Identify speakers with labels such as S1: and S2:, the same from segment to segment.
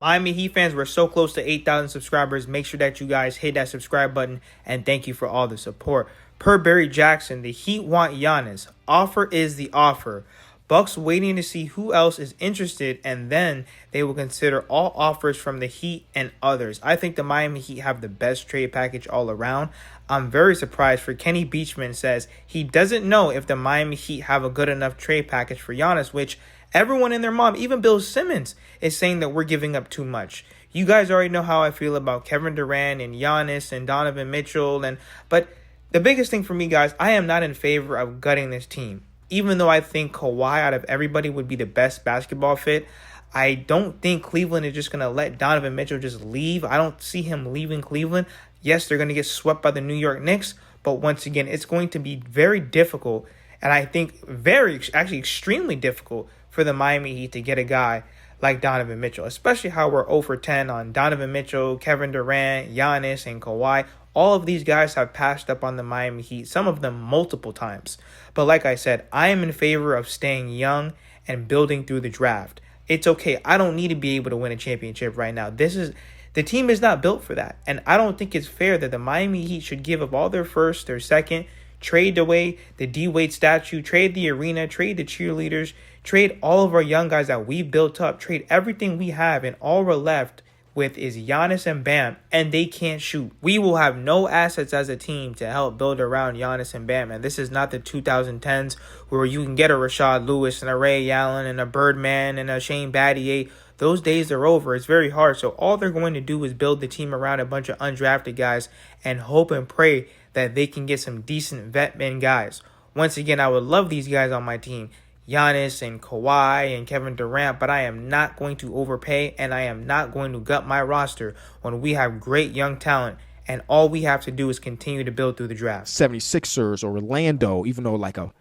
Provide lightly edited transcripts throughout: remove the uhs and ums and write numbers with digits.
S1: Miami Heat fans, we're so close to 8,000 subscribers. Make sure that you guys hit that subscribe button, and thank you for all the support. Per Barry Jackson, the Heat want Giannis. Offer is the offer. Bucks waiting to see who else is interested, and then they will consider all offers from the Heat and others. I think the Miami Heat have the best trade package all around. I'm very surprised for Kenny Beachman says he doesn't know if the Miami Heat have a good enough trade package for Giannis, which everyone and their mom, even Bill Simmons, is saying that we're giving up too much. You guys already know how I feel about Kevin Durant and Giannis and Donovan Mitchell, but the biggest thing for me, guys, I am not in favor of gutting this team. Even though I think Kawhi out of everybody would be the best basketball fit, I don't think Cleveland is just going to let Donovan Mitchell just leave. I don't see him leaving Cleveland. Yes, they're going to get swept by the New York Knicks, but once again, it's going to be very difficult, and I think extremely difficult for the Miami Heat to get a guy like Donovan Mitchell, especially how we're 0 for 10 on Donovan Mitchell, Kevin Durant, Giannis, and Kawhi. All of these guys have passed up on the Miami Heat, some of them multiple times. But like I said, I am in favor of staying young and building through the draft. It's okay. I don't need to be able to win a championship right now. The team is not built for that. And I don't think it's fair that the Miami Heat should give up all their first, their second, trade away the D-Wade statue, trade the arena, trade the cheerleaders, trade all of our young guys that we built up, trade everything we have, and all we're left with is Giannis and Bam, and they can't shoot. We will have no assets as a team to help build around Giannis and Bam, and this is not the 2010s where you can get a Rashad Lewis and a Ray Allen and a Birdman and a Shane Battier. Those days are over. It's very hard, so all they're going to do is build the team around a bunch of undrafted guys and hope and pray that they can get some decent vet men guys. Once again, I would love these guys on my team. Giannis and Kawhi and Kevin Durant, but I am not going to overpay, and I am not going to gut my roster when we have great young talent, and all we have to do is continue to build through the draft.
S2: 76ers or Orlando, even though like a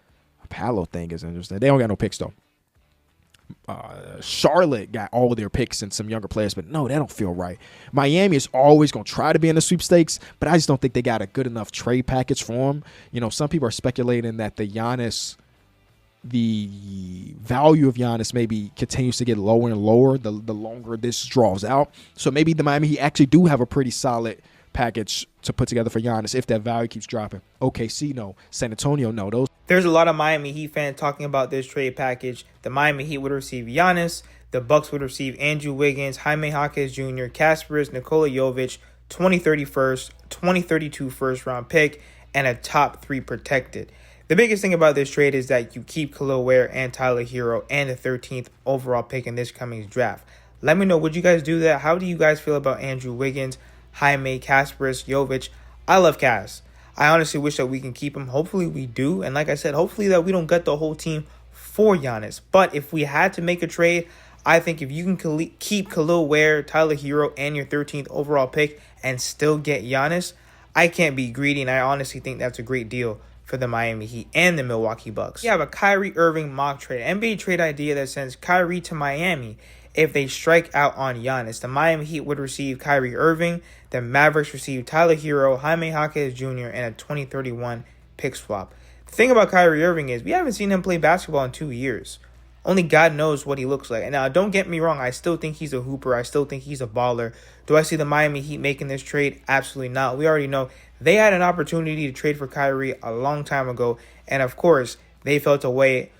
S2: Palo thing is interesting. They don't got no picks though. Charlotte got all of their picks and some younger players, but no, that don't feel right. Miami is always going to try to be in the sweepstakes, but I just don't think they got a good enough trade package for them. You know, some people are speculating that the value of Giannis maybe continues to get lower and lower the longer this draws out. So maybe the Miami Heat actually do have a pretty solid package to put together for Giannis if that value keeps dropping. OKC, no. San Antonio, no.
S1: There's a lot of Miami Heat fans talking about this trade package. The Miami Heat would receive Giannis. The Bucks would receive Andrew Wiggins, Jaime Jaquez Jr., Kasparis, Nikola Jovic, 2031st, 2032 first-round pick, and a top 3 protected. The biggest thing about this trade is that you keep Khalil Ware and Tyler Hero and the 13th overall pick in this coming draft. Let me know, would you guys do that? How do you guys feel about Andrew Wiggins, Jaime, Kasparis, Jovic? I love Kas. I honestly wish that we can keep him. Hopefully we do. And like I said, hopefully that we don't gut the whole team for Giannis. But if we had to make a trade, I think if you can keep Khalil Ware, Tyler Hero, and your 13th overall pick and still get Giannis, I can't be greedy. And I honestly think that's a great deal for the Miami Heat and the Milwaukee Bucks. We have a Kyrie Irving mock trade, NBA trade idea that sends Kyrie to Miami if they strike out on Giannis. The Miami Heat would receive Kyrie Irving. The Mavericks receive Tyler Hero, Jaime Jaquez Jr., and a 2031 pick swap. The thing about Kyrie Irving is we haven't seen him play basketball in 2 years. Only God knows what he looks like. And now, don't get me wrong, I still think he's a hooper. I still think he's a baller. Do I see the Miami Heat making this trade? Absolutely not. We already know they had an opportunity to trade for Kyrie a long time ago. And of course, they felt away,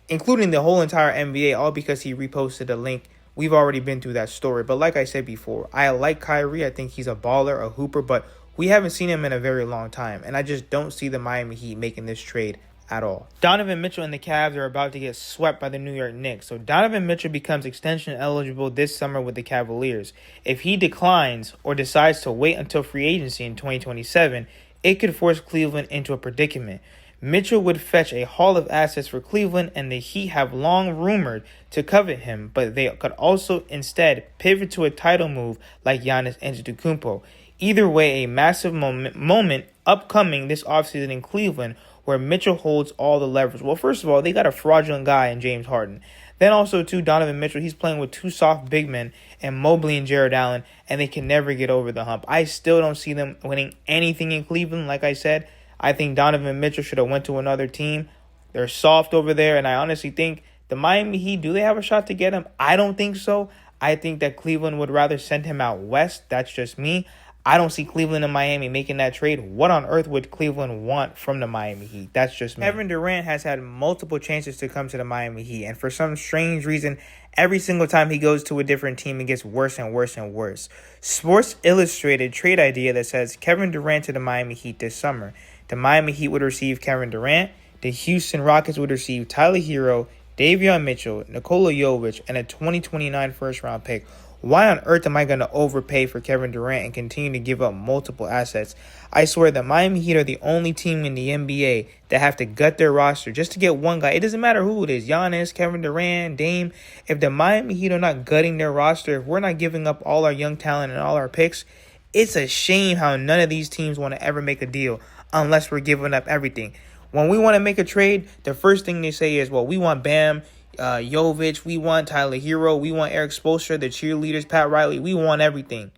S1: including the whole entire NBA, all because he reposted a link. We've already been through that story. But like I said before, I like Kyrie. I think he's a baller, a hooper, but we haven't seen him in a very long time. And I just don't see the Miami Heat making this trade at all. Donovan Mitchell and the Cavs are about to get swept by the New York Knicks. So Donovan Mitchell becomes extension eligible this summer with the Cavaliers. If he declines or decides to wait until free agency in 2027, it could force Cleveland into a predicament. Mitchell would fetch a haul of assets for Cleveland, and the Heat have long rumored to covet him, but they could also instead pivot to a title move like Giannis Antetokounmpo. Either way, a massive moment upcoming this offseason in Cleveland where Mitchell holds all the leverage. Well, first of all, they got a fraudulent guy in James Harden. Then also, too, Donovan Mitchell, he's playing with two soft big men and Mobley and Jared Allen, and they can never get over the hump. I still don't see them winning anything in Cleveland. Like I said, I think Donovan Mitchell should have went to another team. They're soft over there, and I honestly think the Miami Heat, do they have a shot to get him? I don't think so. I think that Cleveland would rather send him out west. That's just me. I don't see Cleveland and Miami making that trade. What on earth would Cleveland want from the Miami Heat? That's just me. Kevin Durant has had multiple chances to come to the Miami Heat, and for some strange reason, every single time he goes to a different team, it gets worse and worse and worse. Sports Illustrated trade idea that says Kevin Durant to the Miami Heat this summer. The Miami Heat would receive Kevin Durant. The Houston Rockets would receive Tyler Hero, Davion Mitchell, Nikola Jovic, and a 2029 first-round pick. Why on earth am I going to overpay for Kevin Durant and continue to give up multiple assets? I swear the Miami Heat are the only team in the NBA that have to gut their roster just to get one guy. It doesn't matter who it is, Giannis, Kevin Durant, Dame. If the Miami Heat are not gutting their roster, if we're not giving up all our young talent and all our picks, it's a shame how none of these teams want to ever make a deal unless we're giving up everything. When we want to make a trade, the first thing they say is, well, we want Bam, Jovic, we want Tyler Hero, we want Eric Spoelstra, the cheerleaders, Pat Riley, we want everything.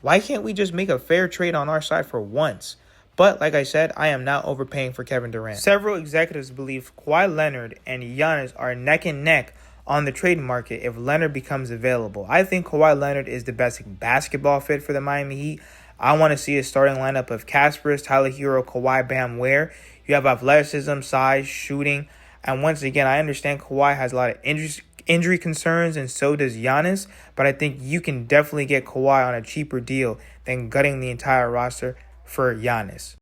S1: Why can't we just make a fair trade on our side for once? But like I said, I am not overpaying for Kevin Durant. Several executives believe Kawhi Leonard and Giannis are neck and neck on the trade market if Leonard becomes available. I think Kawhi Leonard is the best basketball fit for the Miami Heat. I want to see a starting lineup of Kasparis, Tyler Hero, Kawhi, Bam, Ware. You have athleticism, size, shooting. And once again, I understand Kawhi has a lot of injury concerns, and so does Giannis. But I think you can definitely get Kawhi on a cheaper deal than gutting the entire roster for Giannis.